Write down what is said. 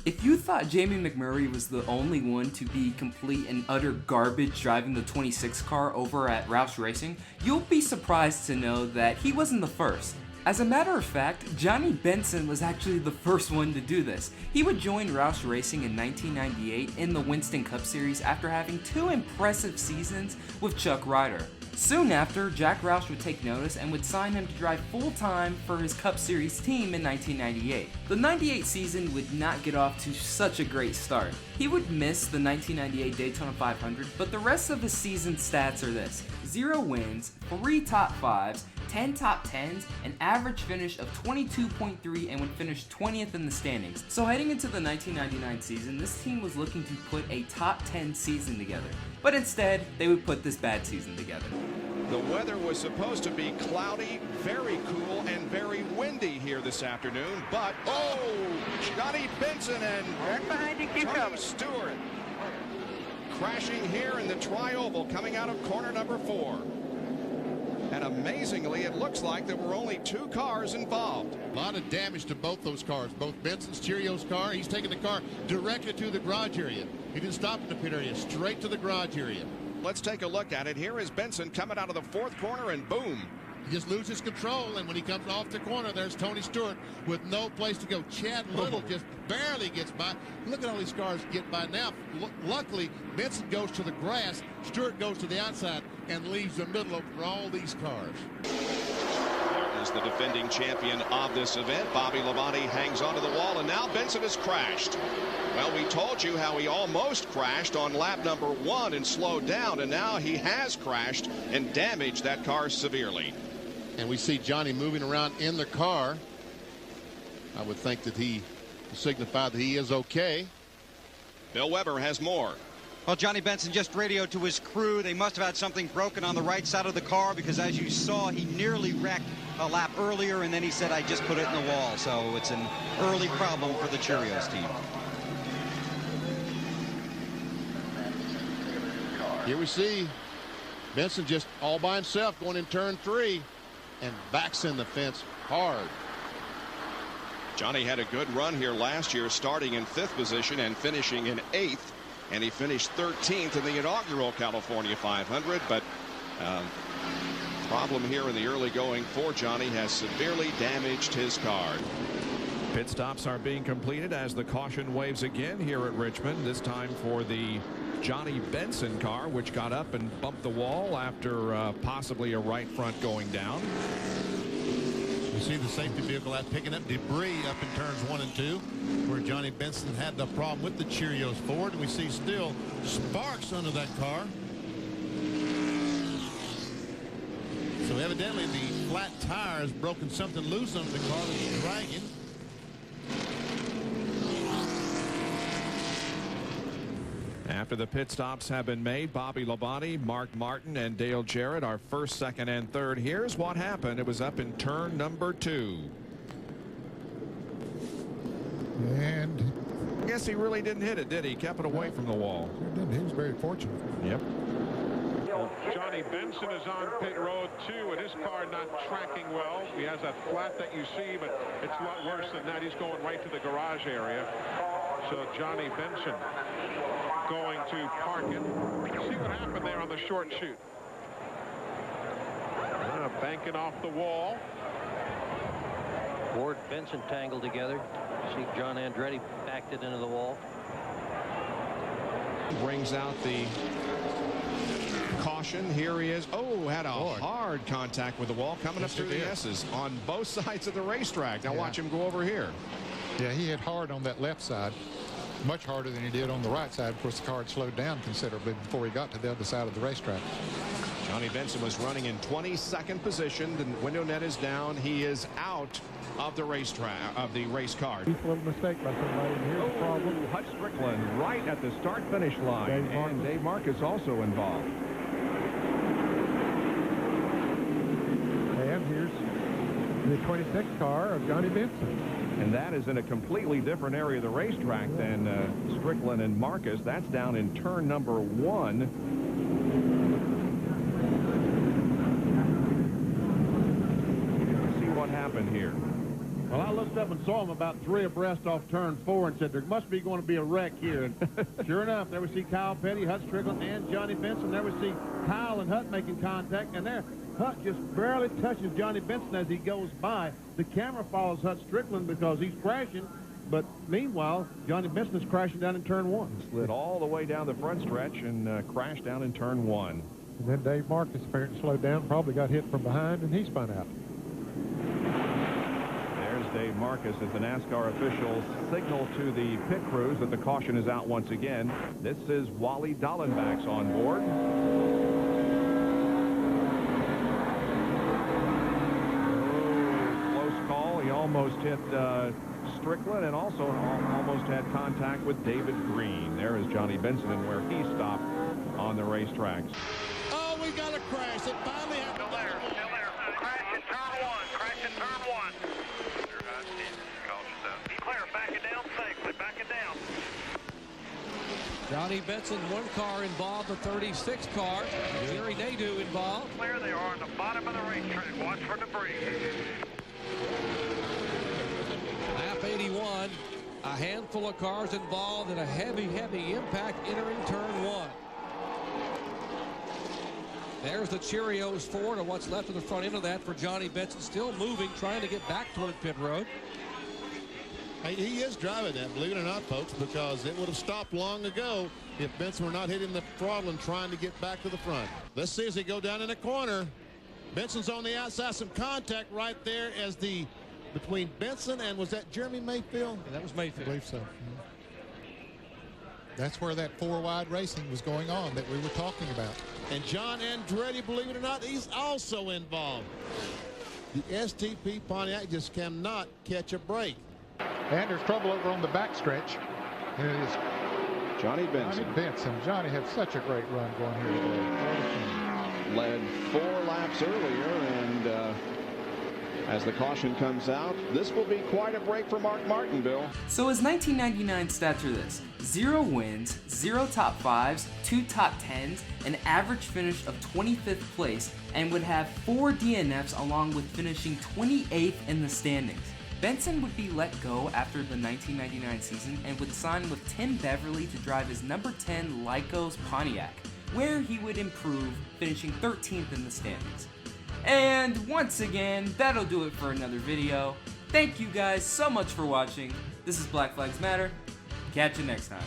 If you thought Jamie McMurray was the only one to be complete and utter garbage driving the 26 car over at Roush Racing, you'll be surprised to know that he wasn't the first. As a matter of fact, Johnny Benson was actually the first one to do this. He would join Roush Racing in 1998 in the Winston Cup Series after having 2 impressive seasons with Chuck Ryder. Soon after, Jack Roush would take notice and would sign him to drive full-time for his Cup Series team in 1998. The 98 season would not get off to such a great start. He would miss the 1998 Daytona 500, but the rest of his season stats are this: 0 wins, 3 top 5s, 10 top 10s, an average finish of 22.3, and would finish 20th in the standings. So heading into the 1999 season, this team was looking to put a top 10 season together. But instead, they would put this bad season together. The weather was supposed to be cloudy, very cool, and very windy here this afternoon, but Johnny Benson and right behind you, keep Tony coming. Stewart crashing here in the tri-oval coming out of corner number 4. And amazingly, it looks like there were only 2 cars involved. A lot of damage to both those cars, both Benson's Cheerios car. He's taking the car directly to the garage area. He didn't stop in the pit area, straight to the garage area. Let's take a look at it. Here is Benson coming out of the 4th corner, and boom. He just loses control, and when he comes off the corner, there's Tony Stewart with no place to go. Chad Little just barely gets by. Look at all these cars get by now. Luckily, Benson goes to the grass, Stewart goes to the outside, and leaves the middle open for all these cars. As the defending champion of this event, Bobby Labonte hangs onto the wall, and now Benson has crashed. Well, we told you how he almost crashed on lap number 1 and slowed down, and now he has crashed and damaged that car severely. And we see Johnny moving around in the car. I would think that he signified that he is okay. Bill Weber has more. Well, Johnny Benson just radioed to his crew. They must have had something broken on the right side of the car, because as you saw, he nearly wrecked a lap earlier, and then he said, I just put it in the wall. So it's an early problem for the Cheerios team. Here we see Benson just all by himself going in turn 3 and backs in the fence hard. Johnny had a good run here last year, starting in 5th position and finishing in 8th. And he finished 13th in the inaugural California 500. But problem here in the early going for Johnny has severely damaged his car. Pit stops are being completed as the caution waves again here at Richmond, this time for the Johnny Benson car, which got up and bumped the wall after possibly a right front going down. We see the safety vehicle out picking up debris up in turns 1 and 2, where Johnny Benson had the problem with the Cheerios Ford. We see still sparks under that car. So evidently the flat tire has broken something loose under the car that's dragging. After the pit stops have been made, Bobby Labonte, Mark Martin, and Dale Jarrett are 1st, 2nd, and 3rd. Here's what happened. It was up in turn number 2. And I guess he really didn't hit it, did he? Kept it away from the wall. he was very fortunate. Yep. Johnny Benson is on pit road 2, and his car not tracking well. He has that flat that you see, but it's a lot worse than that. He's going right to the garage area. So Johnny Benson going to park it. See what happened there on the short chute. Banking off the wall. Ward Benson tangled together. See John Andretti backed it into the wall. Brings out the caution. Here he is. Oh, had a hard contact with the wall coming up through the S's on both sides of the racetrack. Now watch him go over here. Yeah, he hit hard on that left side, much harder than he did on the right side. Of course, the car had slowed down considerably before he got to the other side of the racetrack. Johnny Benson was running in 22nd position. The window net is down. He is out of the racetrack, of the race car. Little mistake by somebody, and here's the problem. Hutch Strickland right at the start-finish line, and Dave Marcus also involved. And here's the 26th car of Johnny Benson. And that is in a completely different area of the racetrack than Strickland and Marcus. That's down in turn number 1. See what happened here. Well, I looked up and saw him about 3 abreast off turn 4 and said there must be going to be a wreck here. And sure enough, there we see Kyle Petty, Hut Strickland, and Johnny Benson. There we see Kyle and Hut making contact, and there Hut just barely touches Johnny Benson as he goes by. The camera follows Hut Strickland because he's crashing, but meanwhile, Johnny Benson is crashing down in turn 1. Slid all the way down the front stretch and crashed down in turn 1. And then Dave Marcus apparently slowed down, probably got hit from behind, and he spun out. Dave Marcus as the NASCAR officials signal to the pit crews that the caution is out once again. This is Wally Dallenbach's on board. Oh, close call. He almost hit Strickland and also almost had contact with David Green. There is Johnny Benson and where he stopped on the racetracks. Oh, we got a crash. It finally happened. Still there. Crash in turn 1. Crash in turn 1. Clear, back it down safely, back it down. Johnny Benson, one car involved, the 36 car. Jerry Nadeau involved. Clear, they are on the bottom of the racetrack. Watch for debris. Lap 81, a handful of cars involved in a heavy impact entering turn 1. There's the Cheerios Ford, and what's left of the front end of that for Johnny Benson, still moving, trying to get back toward pit road. Hey, he is driving that, believe it or not, folks, because it would have stopped long ago if Benson were not hitting the throttle and trying to get back to the front. Let's see as they go down in the corner. Benson's on the outside, some contact right there as between Benson and, was that Jeremy Mayfield? Yeah, that was Mayfield. I believe so. That's where that 4-wide racing was going on that we were talking about. And John Andretti, believe it or not, he's also involved. The STP Pontiac just cannot catch a break. And there's trouble over on the backstretch. And it is Johnny Benson. Johnny had such a great run going here today. Led 4 laps earlier, and as the caution comes out, this will be quite a break for Mark Martin, Bill. So his 1999 stats are this: 0 wins, 0 top 5s, 2 top 10s, an average finish of 25th place, and would have 4 DNFs along with finishing 28th in the standings. Benson would be let go after the 1999 season and would sign with Tim Beverly to drive his number 10 Lycos Pontiac, where he would improve, finishing 13th in the standings. And once again, that'll do it for another video. Thank you guys so much for watching. This is Black Flags Matter. Catch you next time.